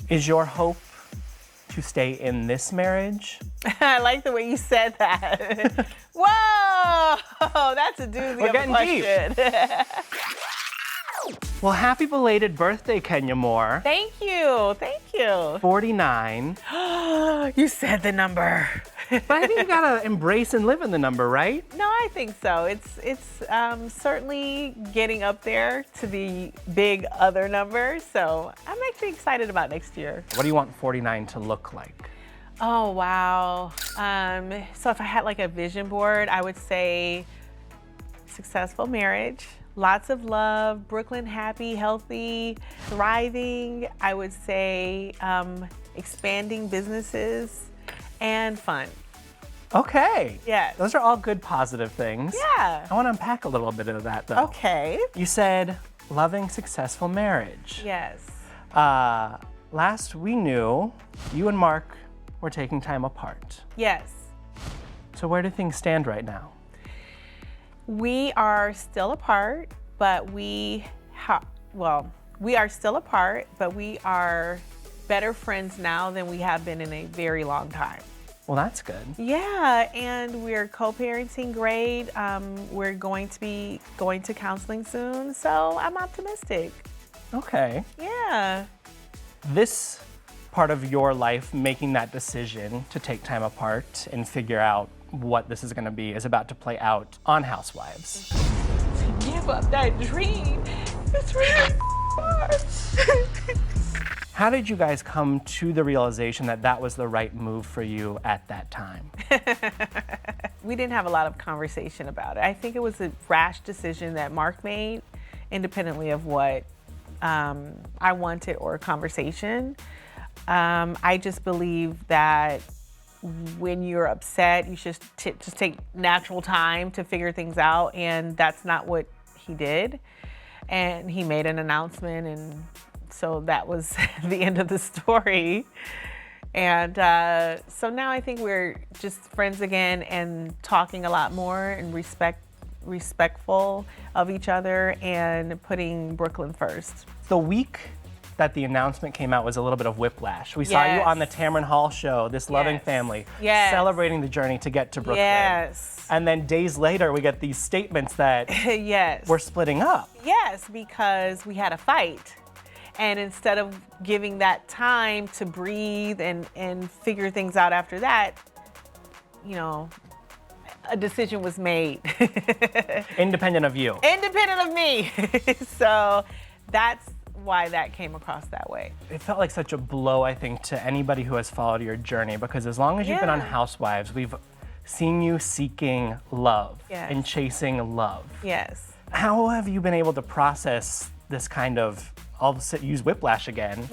Is your hope to stay in this marriage? I like the way you said that. Whoa, that's a doozy We're of a getting question. Well, happy belated birthday, Kenya Moore. Thank you, thank you. 49. You said the number. But I think you gotta embrace and live in the number, right? No, I think so. It's certainly getting up there to the big other number. So I'm actually excited about next year. What do you want 49 to look like? Oh, wow. So if I had like a vision board, I would say successful marriage, lots of love, Brooklyn happy, healthy, thriving. I would say expanding businesses and fun. Okay. Yes. Those are all good positive things. Yeah. I want to unpack a little bit of that, though. Okay. You said loving, successful marriage. Yes. Last we knew, you and Marc were taking time apart. Yes. So where do things stand right now? We are still apart, but we are still apart, but we are better friends now than we have been in a very long time. Well, that's good. Yeah, and we're co-parenting great. We're going to be going to counseling soon, so I'm optimistic. Okay. Yeah. This part of your life, making that decision to take time apart and figure out what this is going to be, is about to play out on Housewives. To give up that dream, it's really hard. How did you guys come to the realization that that was the right move for you at that time? We didn't have a lot of conversation about it. I think it was a rash decision that Marc made, independently of what I wanted or a conversation. I just believe that when you're upset, you should just take natural time to figure things out, and that's not what he did. And he made an announcement, and so that was the end of the story. And so now I think we're just friends again and talking a lot more and respectful of each other and putting Brooklyn first. The week that the announcement came out was a little bit of whiplash. We saw you on the Tamron Hall show, this loving family, celebrating the journey to get to Brooklyn. Yes. And then days later, we get these statements that we're splitting up. Yes, because we had a fight. And instead of giving that time to breathe and figure things out after that, you know, a decision was made. Independent of you. Independent of me. So that's why that came across that way. It felt like such a blow, I think, to anybody who has followed your journey, because as long as you've been on Housewives, we've seen you seeking love and chasing love. Yes. How have you been able to process this kind of, I'll use whiplash again,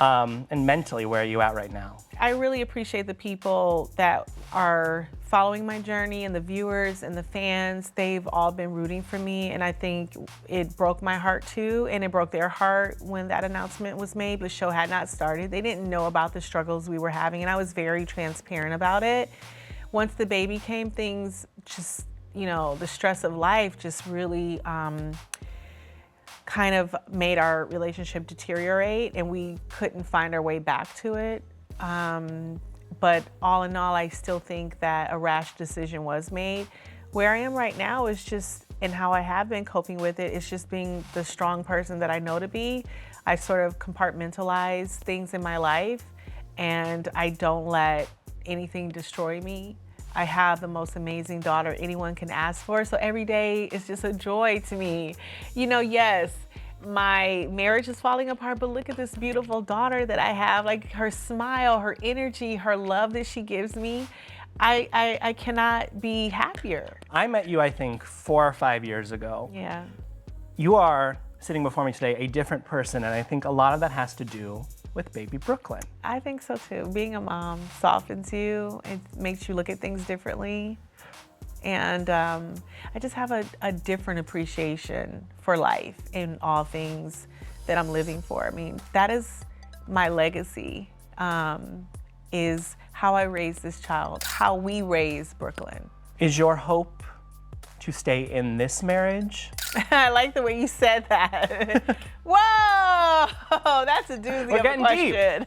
and mentally, where are you at right now? I really appreciate the people that are following my journey, and the viewers and the fans. They've all been rooting for me, and I think it broke my heart too, and it broke their heart when that announcement was made. The show had not started. They didn't know about the struggles we were having, and I was very transparent about it. Once the baby came, things just, you know, the stress of life just really kind of made our relationship deteriorate, and we couldn't find our way back to it. But all in all, I still think that a rash decision was made. Where I am right now is just, and how I have been coping with it, is just being the strong person that I know to be. I sort of compartmentalize things in my life, and I don't let anything destroy me. I have the most amazing daughter anyone can ask for, so every day is just a joy to me. You know, yes, my marriage is falling apart, but look at this beautiful daughter that I have. Like, her smile, her energy, her love that she gives me. I cannot be happier. I met you, I think, 4 or 5 years ago. Yeah. You are, sitting before me today, a different person, and I think a lot of that has to do with baby Brooklyn. I think so too. Being a mom softens you. It makes you look at things differently. And I just have a different appreciation for life in all things that I'm living for. I mean, that is my legacy, is how I raised this child, how we raised Brooklyn. Is your hope to stay in this marriage? I like the way you said that. Whoa! Oh, that's a doozy We're of a getting deep. question.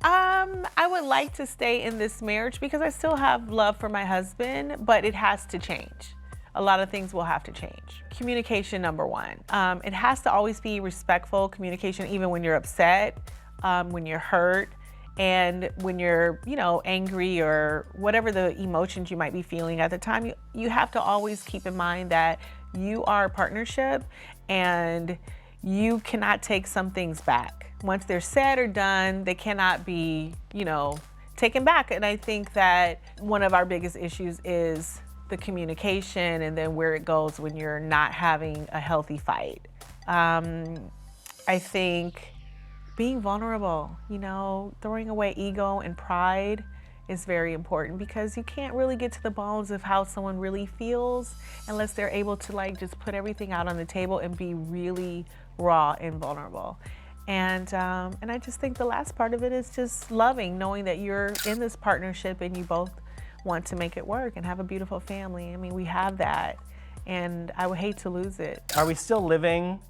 I would like to stay in this marriage because I still have love for my husband, but it has to change. A lot of things will have to change. Communication, number one. It has to always be respectful communication, even when you're upset, when you're hurt, and when you're, angry or whatever the emotions you might be feeling at the time. You have to always keep in mind that you are a partnership and you cannot take some things back. Once they're said or done, they cannot be, taken back. And I think that one of our biggest issues is the communication and then where it goes when you're not having a healthy fight. I think being vulnerable, throwing away ego and pride is very important because you can't really get to the bones of how someone really feels unless they're able to just put everything out on the table and be really raw and vulnerable. And I just think the last part of it is just loving, knowing that you're in this partnership and you both want to make it work and have a beautiful family. I mean, we have that, and I would hate to lose it. Are we still living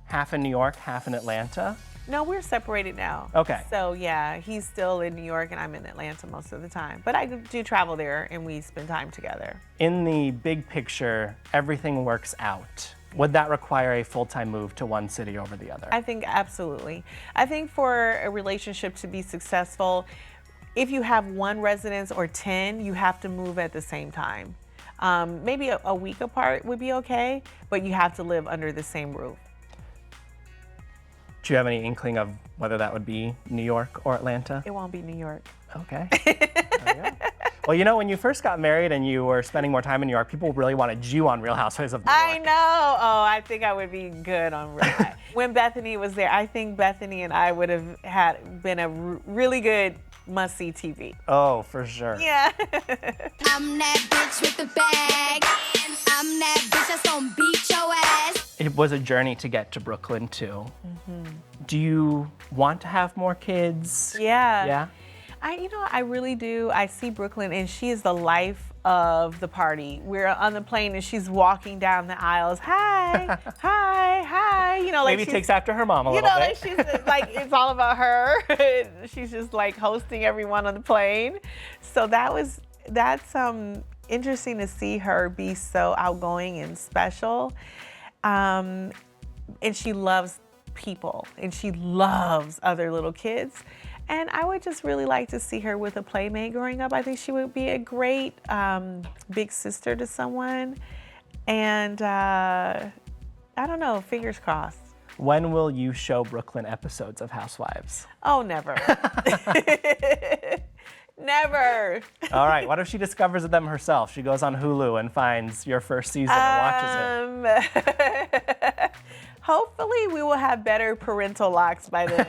half in New York, half in Atlanta? No, we're separated now. Okay. So yeah, he's still in New York and I'm in Atlanta most of the time. But I do travel there and we spend time together. In the big picture, everything works out. Would that require a full-time move to one city over the other? I think absolutely. I think for a relationship to be successful, if you have one residence or 10, you have to move at the same time. Maybe a week apart would be okay, but you have to live under the same roof. Do you have any inkling of whether that would be New York or Atlanta? It won't be New York. Okay. There you go. Well, when you first got married and you were spending more time in New York, people really wanted you on Real Housewives of New York. I know. Oh, I think I would be good on Real Housewives. When Bethany was there, I think Bethany and I would have been a really good must-see TV. Oh, for sure. Yeah. I'm that bitch with the bag. I'm that bitch that's gonna beat your ass. It was a journey to get to Brooklyn, too. Mm-hmm. Do you want to have more kids? Yeah. Yeah? I really do. I see Brooklyn, and she is the life of the party. We're on the plane, and she's walking down the aisles. Hi, hi, hi. Maybe takes after her mom a little bit. She's it's all about her. She's just hosting everyone on the plane. So that's interesting to see her be so outgoing and special. And she loves people, and she loves other little kids. And I would just really like to see her with a playmate growing up. I think she would be a great big sister to someone. And I don't know, fingers crossed. When will you show Brooklyn episodes of Housewives? Oh, never. Never. All right, what if she discovers them herself? She goes on Hulu and finds your first season and watches it. Hopefully we will have better parental locks by then.